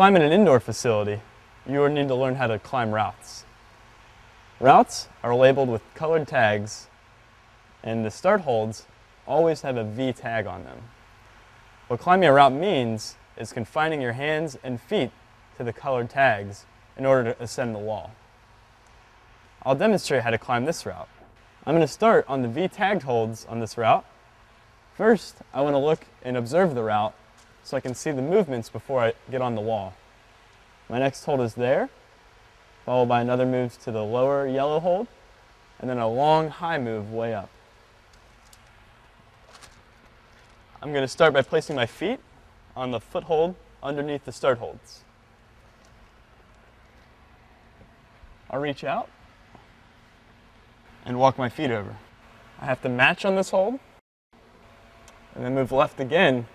climb in an indoor facility, you will need to learn how to climb routes. Routes are labeled with colored tags, and the start holds always have a V tag on them. What climbing a route means is confining your hands and feet to the colored tags in order to ascend the wall. I'll demonstrate how to climb this route. I'm going to start on the V tagged holds on this route. First, I want to look and observe the route so I can see the movements before I get on the wall. My next hold is there, followed by another move to the lower yellow hold, and then a long high move way up. I'm going to start by placing my feet on the foothold underneath the start holds. I'll reach out and walk my feet over. I have to match on this hold, and then move left again